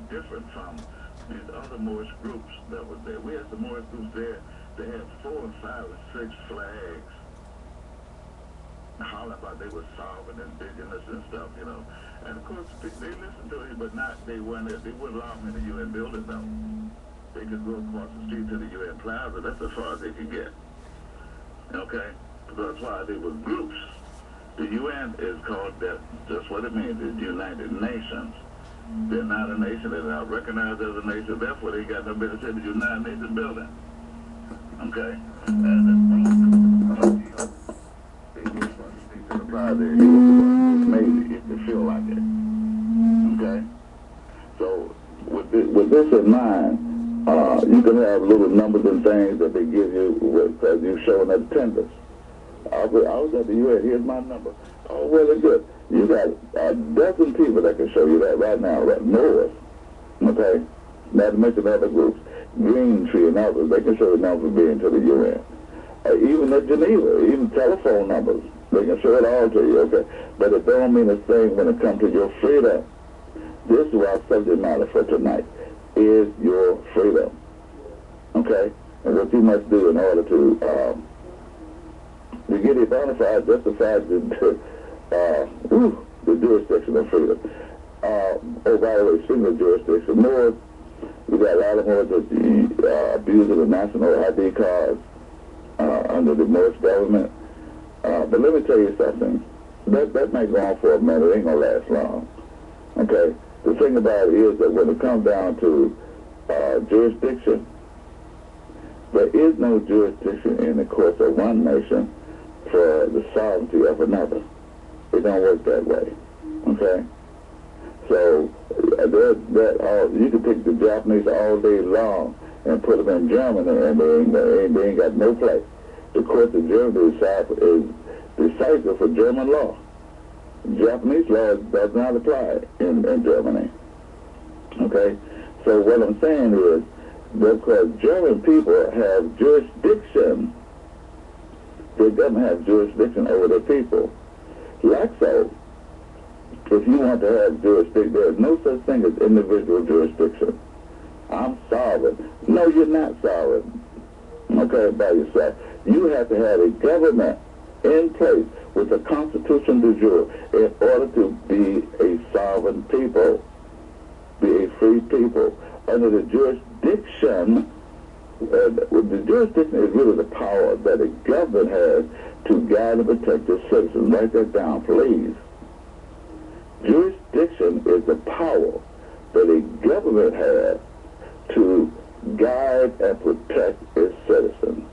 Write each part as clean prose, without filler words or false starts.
different from these other Moorish groups that was there. We had some Moorish groups there. They had 4 or 5 or 6 flags. Holler about they were sovereign, indigenous and stuff, you know. And of course, they listened to it, but they wouldn't allow them in the UN building though. They could go across the street to the UN Plaza. That's as far as they could get. Okay? That's why they were groups. The UN is called that, just what it means, is United Nations. They're not a nation, they're not recognized as a nation, therefore they got no business in the United Nations building. Okay? And he made it to feel like it. Okay? So, with this in mind, you can have little numbers and things that they give you because you've shown attendance. I was at the UN, here's my number. Oh, really good. You got a dozen people that can show you that right now, right north. Okay? Not to mention other groups. Green Tree and others, they can show you numbers being to the UN. Even at Geneva, even telephone numbers, they can show it all to you, okay? But it don't mean a thing when it comes to your freedom. This is our subject matter for tonight, is your freedom. Okay? And what you must do in order to get it bona fide, justified the jurisdiction of freedom. Oh, by the way, speaking of jurisdiction, Moors, we got a lot of Moors that abusing the national ID cards under the Moorish government. But let me tell you something. That may go on for a minute. It ain't going to last long. Okay? The thing about it is that when it comes down to jurisdiction, there is no jurisdiction in the courts of one nation for the sovereignty of another. It don't work that way. Okay? So, you can take the Japanese all day long and put them in Germany, and they ain't got no place. The courts of Germany is decisive for German law. Japanese law does not apply in Germany. Okay? So what I'm saying is, because German people have jurisdiction, they don't have jurisdiction over their people. Like so, if you want to have jurisdiction, there's no such thing as individual jurisdiction. I'm sovereign. No, you're not sovereign. Okay, by yourself. You have to have a government in place with a constitution du jour in order to be a sovereign people, be a free people. Under the jurisdiction, the jurisdiction is really the power that a government has to guide and protect its citizens. Write that down, please. Jurisdiction is the power that a government has to guide and protect its citizens.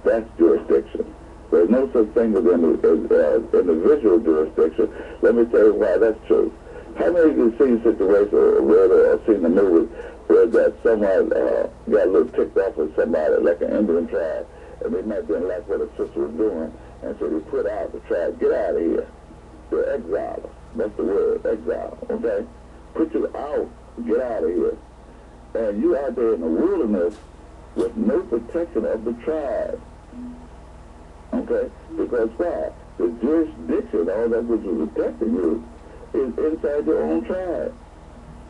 That's jurisdiction. There's no such thing as individual jurisdiction. Let me tell you why that's true. How many of you have seen situations or read or seen the movie where that someone got a little ticked off with somebody, like an Indian tribe, and they might didn't like what a sister was doing, and so they put out the tribe, get out of here. They're exiled. That's the word, exile, okay? Put you out, get out of here. And you out there in the wilderness with no protection of the tribe. Okay? Because why? The jurisdiction, all that which is protecting you, is inside your own tribe,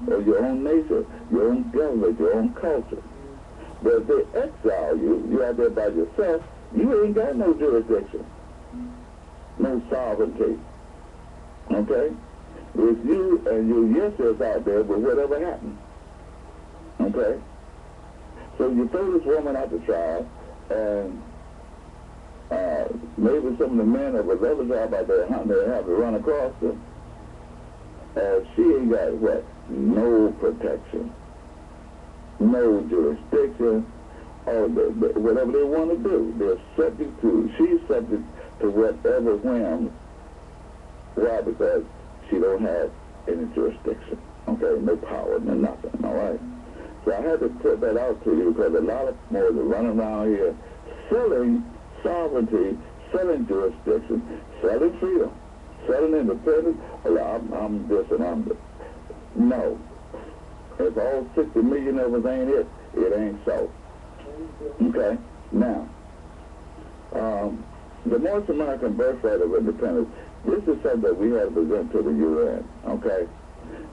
or your own nation, your own government, your own culture. But if they exile you, you're out there by yourself, you ain't got no jurisdiction, no sovereignty. Okay? If you and your yourself out there, but whatever happened. Okay? So you throw this woman out the tribe, and maybe some of the men of another tribe out there hunting, they have to run across them. She ain't got what? No protection, no jurisdiction, or whatever they want to do. They're subject to, she's subject to whatever whims. Why? Because she don't have any jurisdiction. Okay, no power, no nothing, all right? So I had to put that out to you because a lot of Moors are running around here selling sovereignty, selling jurisdiction, selling freedom, selling independence. I'm this and I'm this. No. If all 60 million of us ain't it, it ain't so. Okay? Now, the Moorish American birthright of independence, this is something that we have to present to the UN, okay?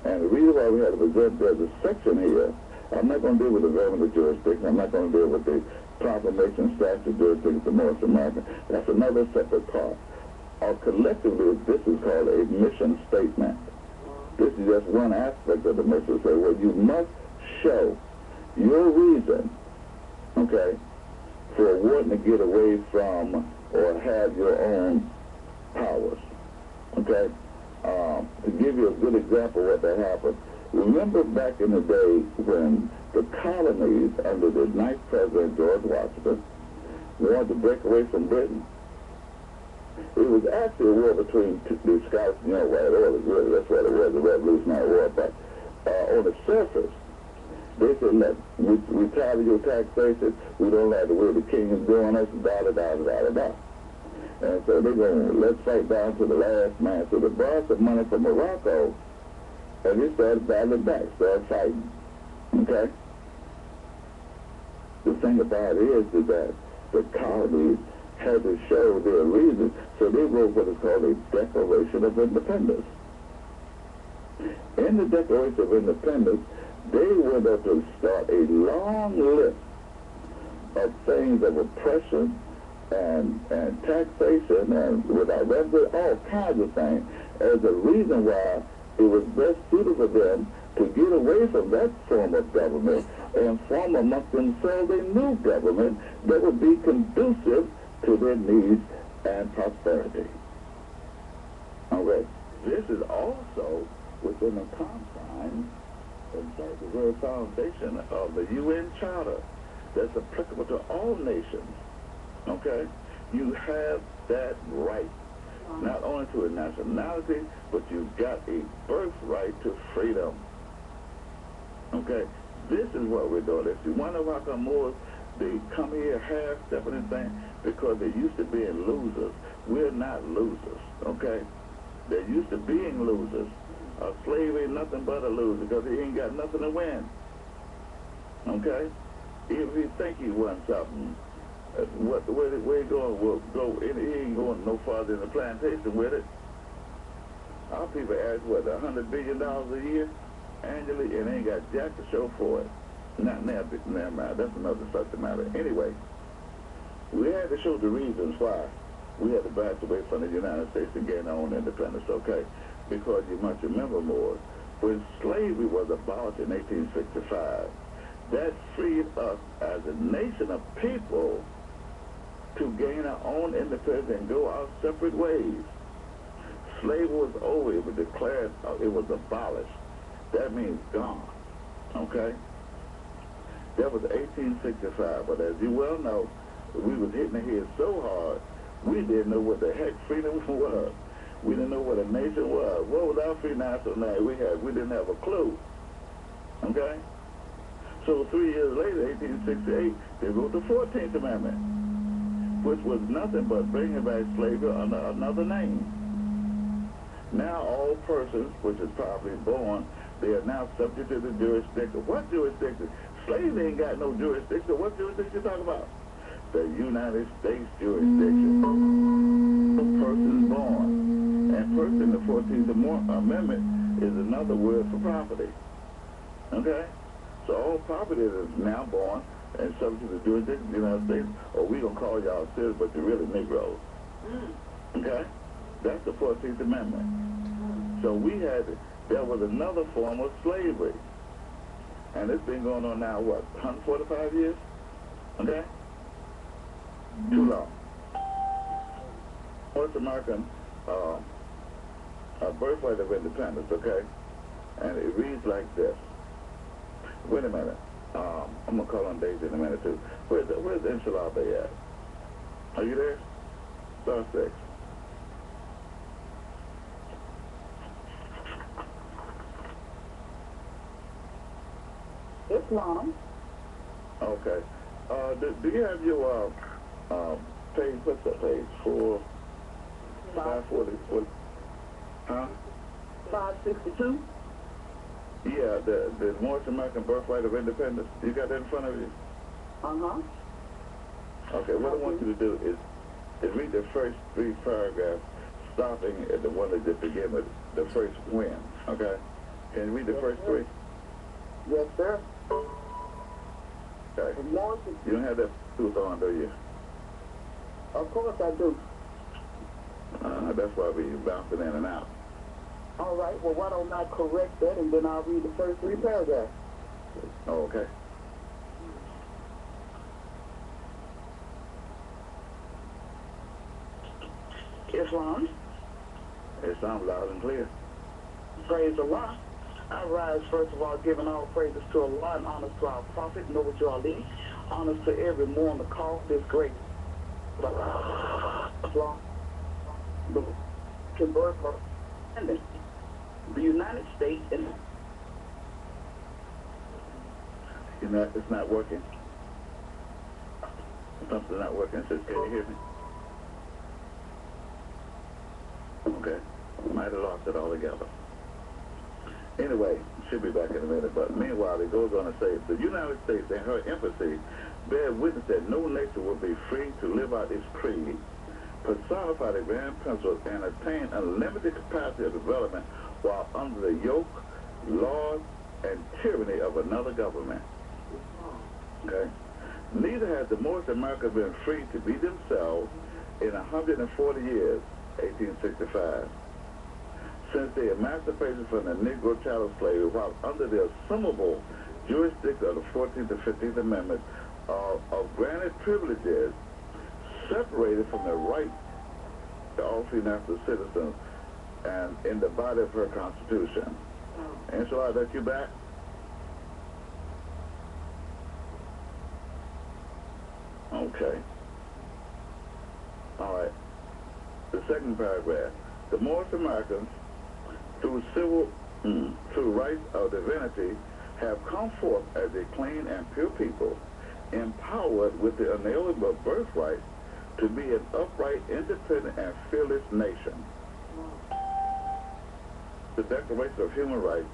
And the reason why we had to present, there's a section here. I'm not going to deal with the government jurisdiction. I'm not going to deal with the proclamation statute jurisdiction of the Moorish American. That's another separate part. Collectively, this is called a mission statement. This is just one aspect of the mission statement where you must show your reason, okay, for wanting to get away from or have your own powers, okay? To give you a good example of what that happened, remember back in the day when the colonies under the 9th President George Washington wanted to break away from Britain? It was actually a war between the Scottish and the White Orders, really. That's what it was, a Revolutionary War. But on the surface, they said, look, we tired of your taxation, we don't like the way the king is doing us, da-da-da-da-da-da. And so they're going, let's fight down to the last man. So they borrowed some money from Morocco, and they started battling back, started fighting. Okay? The thing about it is that the colonies had to show their reason, so they wrote what is called a Declaration of Independence. In the Declaration of Independence, they went up to start a long list of things of oppression and taxation and without revenue, all kinds of things, as a reason why it was best suited for them to get away from that form of government and form amongst themselves a new government that would be conducive to their needs and prosperity. Okay. This is also within the confines, in fact, the very foundation of the UN Charter that's applicable to all nations. Okay? You have that right, not only to a nationality, but you've got a birthright to freedom. Okay? This is what we're doing. If you wonder why come Moors, they come here half-stepping and things, because they're used to being losers. We're not losers, okay? They're used to being losers. A slave ain't nothing but a loser because he ain't got nothing to win, okay? Even if he think he won something, where he going? Well, he ain't going no farther than the plantation with it. Our people ask, what, $100 billion a year annually, and ain't got jack to show for it. Not now, never mind. That's another subject matter. Anyway, we had to show the reasons why we had to back away from the United States and gain our own independence, okay? Because you must remember, more, when slavery was abolished in 1865, that freed us as a nation of people to gain our own independence and go our separate ways. Slavery was over. It was declared, it was abolished. That means gone, okay? That was 1865, but as you well know, we was hitting the head so hard, we didn't know what the heck freedom was. We didn't know what a nation was. What was our free nationality we had? We didn't have a clue, okay? So 3 years later, 1868, they wrote the 14th Amendment, which was nothing but bringing back slavery under another name. Now all persons, which is properly born, they are now subject to the jurisdiction. What jurisdiction? Slaves ain't got no jurisdiction. What jurisdiction you talking about? The United States jurisdiction. Persons born. And person in the 14th Amendment is another word for property. Okay? So all property is now born and subject to the jurisdiction of the United States, or we gonna call y'all citizens, but you're really Negroes. Okay? That's the 14th Amendment. So there was another form of slavery. And it's been going on now, what, 145 years? Okay? Too long. North American birthright of independence, okay? And it reads like this. Wait a minute. I'm going to call on Daisy in a minute, too. Where's Inshallah at? Are you there? Star 6. Islam. Okay. Do you have your page? What's that page? 540. Huh? 562. Yeah, the Moorish American Birthright of Independence. You got that in front of you? Uh-huh. Okay, what I want you to do is read the first 3 paragraphs, stopping at the one that just begin with the first when, okay? Can you read the Yes, first sir. three? Yes, sir. Okay. The Moorish, You don't have that tooth on, do you? of course I do. That's why we bouncing in and out. All right, well, why don't I correct that, and then I'll read the first 3 paragraphs. Oh, okay. Islam, It sounds loud and clear. praise Allah. I rise, first of all, giving all praises to Allah and honors to our Prophet, Noble Ali. Honors to every more on the call, this great Islam. The birth of the United States and It's not working. Something's not working. It says, can you hear me? Okay. Might have lost it altogether. Anyway, should be back in a minute. But meanwhile, it goes on to say, the United States and her embassy bear witness that no nation will be free to live out its creed, personify the grand principles, and attain unlimited capacity of development while under the yoke, laws, and tyranny of another government. Okay? Neither has the Moorish America been free to be themselves in 140 years, 1865. Since the emancipation from the Negro chattel slavery, while under the assumable jurisdiction of the 14th and 15th Amendments of granted privileges, separated from the right to all free national citizens, and in the body of her Constitution. And so I let you back. Okay. All right. The second paragraph. The Moorish Americans, through rights of divinity, have come forth as a clean and pure people, empowered with the unalienable birthright to be an upright, independent, and fearless nation. The Declaration of Human Rights,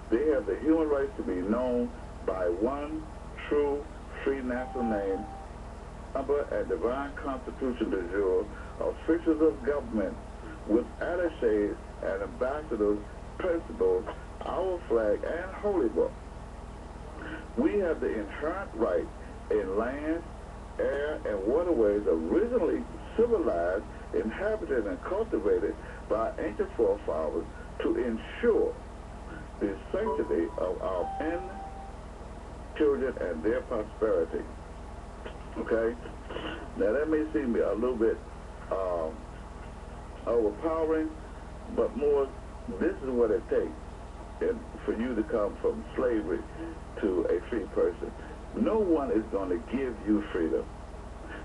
they have the human rights to be known by one true, free national name, number, and divine constitution de jure, officials of government with attaches and ambassadors, principals, our flag, and holy book. We have the inherent right in land, air, and waterways originally civilized, inhabited, and cultivated by ancient forefathers to ensure the sanctity of our men, children, and their prosperity. Okay? Now that may seem a little bit overpowering, but more, this is what it takes for you to come from slavery to a free person. No one is going to give you freedom.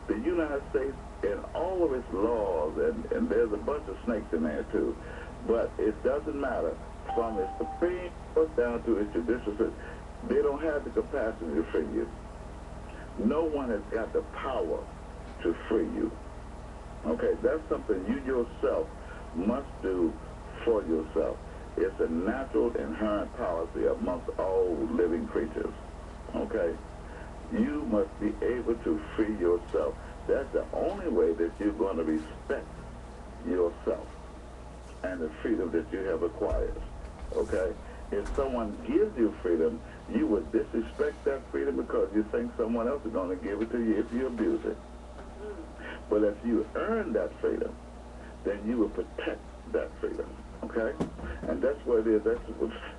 The United States, in all of its laws, and there's a bunch of snakes in there too, but it doesn't matter. From its Supreme Court down to its judicial system, they don't have the capacity to free you. No one has got the power to free you. Okay, that's something you yourself must do for yourself. It's a natural, inherent policy amongst all living creatures. Okay? You must be able to free yourself. That's the only way that you're going to respect yourself and the freedom that you have acquired. Okay? If someone gives you freedom, you would disrespect that freedom because you think someone else is going to give it to you if you abuse it. But if you earn that freedom, then you will protect that freedom. Okay? And that's what it is.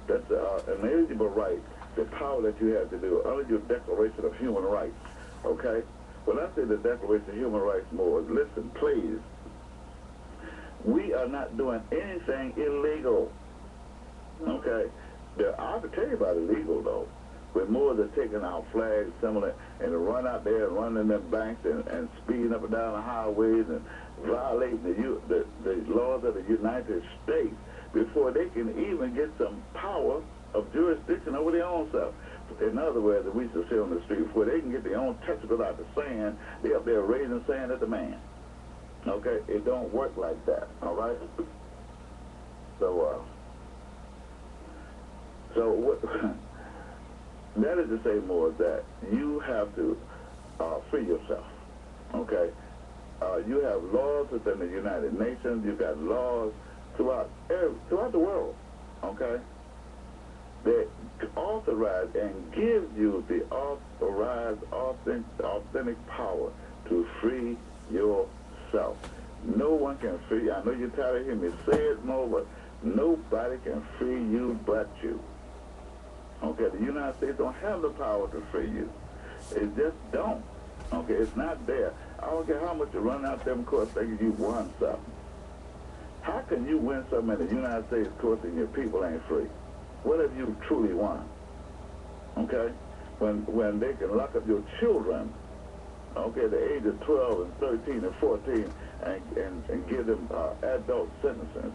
That's an inalienable right, the power that you have to do under your Declaration of Human Rights. Okay? When I say the Declaration of Human Rights, more, listen, please. We are not doing anything illegal. Okay? I can tell you about illegal, though. When Moors are taking our flags, similar, and run out there and run in them banks and speeding up and down the highways and violating the laws of the United States before they can even get some power of jurisdiction over their own self. In other words, we should sit on the street before they can get their own testicles out the sand, they up there raising sand at the man. Okay? It don't work like that, all right? So what... That is to say more that you have to free yourself, okay? You have laws within the United Nations. You've got laws throughout the world, okay? that authorize and give you the authorized, authentic power to free yourself. No one can free you. I know you're tired of hearing me say it more, but nobody can free you but you. Okay, the United States don't have the power to free you. It just don't. Okay, it's not there. I don't care how much you run out them courts thinking you won something. How can you win something in the United States courts and your people ain't free? What have you truly won? Okay? When they can lock up your children, okay, the age of 12 and 13 and 14 and give them adult sentences,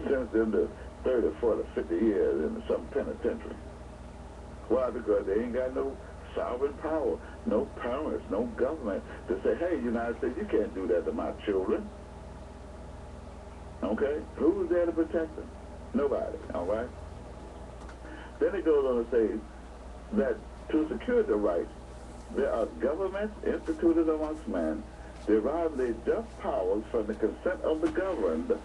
sentence them to 30, 40, 50 years in some penitentiary. Why? Because they ain't got no sovereign power, no parents, no government to say, hey, United States, you can't do that to my children. Okay? Who's there to protect them? Nobody, all right? Then it goes on to say that to secure the rights, there are governments instituted amongst men, derive their just powers from the consent of the governed,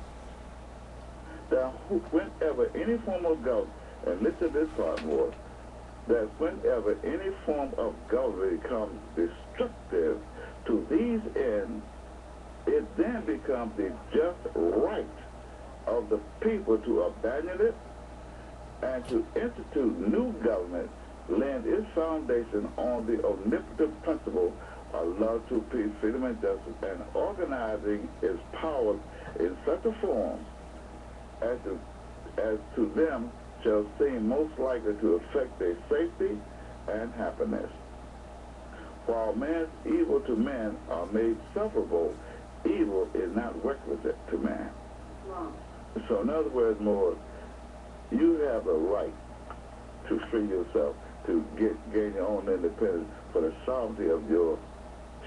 that whenever any form of government, and listen to this part more, that whenever any form of government becomes destructive to these ends, it then becomes the just right of the people to abandon it and to institute new government, laying its foundation on the omnipotent principle of love to peace, freedom, and justice, and organizing its powers in such a form as to them shall seem most likely to affect their safety and happiness. While man's evil to men are made sufferable, evil is not requisite to man. Wow. So in other words, more, you have a right to free yourself, to gain your own independence for the sovereignty of your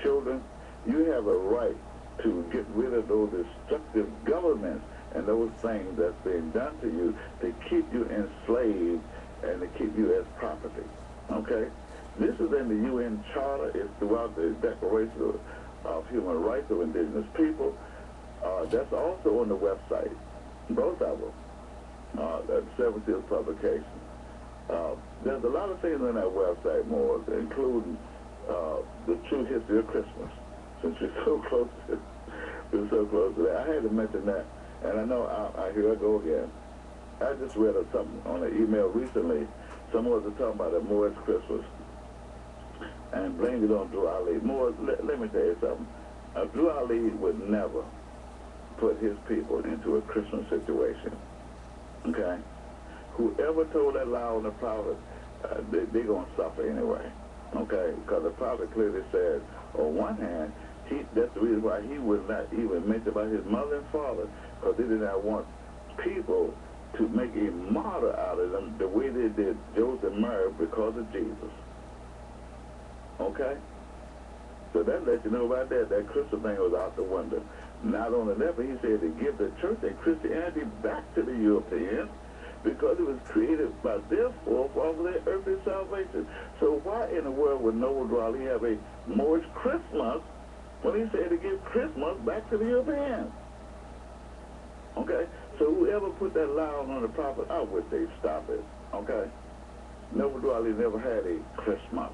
children. You have a right to get rid of those destructive governments and those things that's being done to you to keep you enslaved and to keep you as property. Okay? This is in the UN Charter. It's throughout the Declaration of Human Rights of Indigenous People. That's also on the website, both of them. That 70th publication. There's a lot of things on that website, more, including the true history of Christmas. Since we're so close to that, I had to mention that. And I know, here I go again. I just read something on an email recently. Someone was talking about a Moorish Christmas and blamed it on Drew Ali. Let me tell you something. Drew Ali would never put his people into a Christmas situation. Okay? Whoever told that lie on the prophet, they're going to suffer anyway. Okay? Because the prophet clearly said, on one hand, that's the reason why he would not even mention about his mother and father, because they did not want people to make a martyr out of them the way they did Joseph and Mary because of Jesus. Okay? So that lets you know about that. That Christmas thing was out the window. Not only that, but he said to give the church and Christianity back to the Europeans because it was created by their forefathers for their earthly salvation. So why in the world would Noble Raleigh have a Moorish Christmas when he said to give Christmas back to the Europeans? Okay? So whoever put that lie on the prophet, I wish they'd stop it. Okay? Noble Raleigh never had a Christmas.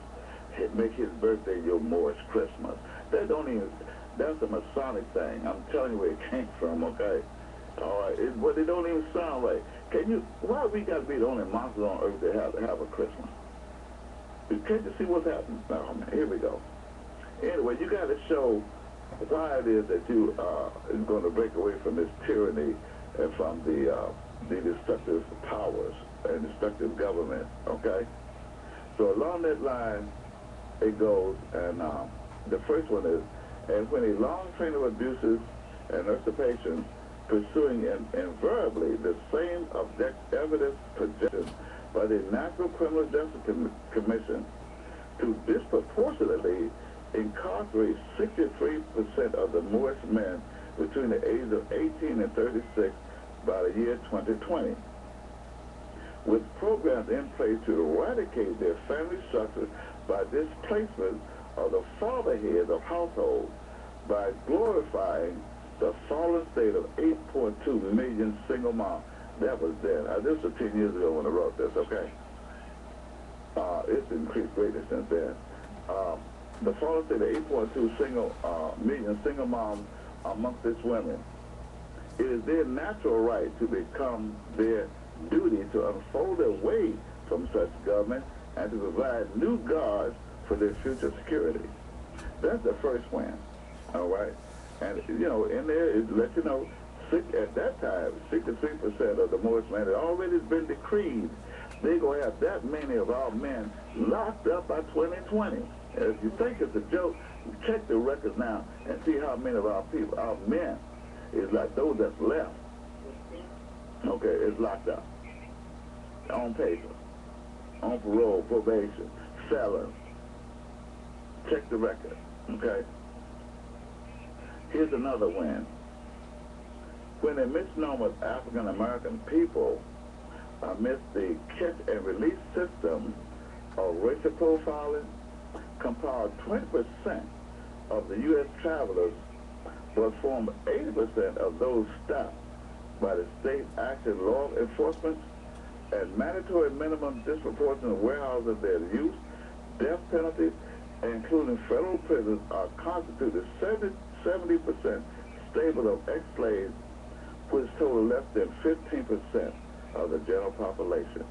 Make his birthday your Moorish Christmas. That's a Masonic thing. I'm telling you where it came from, okay? All right, but it don't even sound right. Why we got to be the only monsters on earth that have a Christmas? Can't you see what's happening? Oh, man, here we go. Anyway, you got to show why it is that you is going to break away from this tyranny and from the destructive powers and destructive government, okay? So along that line, it goes, and the first one is, and when a long train of abuses and usurpations pursuing invariably the same evidence projected by the National Criminal Justice Commission to disproportionately incarcerate 63% of the Moorish men between the ages of 18 and 36 by the year 2020. With programs in place to eradicate their family structures by displacement of the father heads of households, by glorifying the fallen state of 8.2 million single moms. That was then. This was 10 years ago when I wrote this, okay? It's increased greatly since then. The father said the 8.2 million single moms amongst its women. It is their natural right to become their duty to unfold their way from such government and to provide new guards for their future security. That's the first win, all right? And, you know, in there, it lets you know, at that time, 63% of the Moorish men had already been decreed they're going to have that many of our men locked up by 2020. And if you think it's a joke, check the records now and see how many of our people, our men, is like those that's left, okay, is locked up on paper, on parole, probation, felons. Check the record, okay? Here's another win. When a misnomer of African American people amidst the catch and release system of racial profiling, compiled 20% of the U.S. travelers, but formed 80% of those stopped by the state action law enforcement and mandatory minimum disproportionate warehousing of their use, death penalties, including federal prisons, are constituted 70% stable of ex-slaves, which total less than 15% of the general population.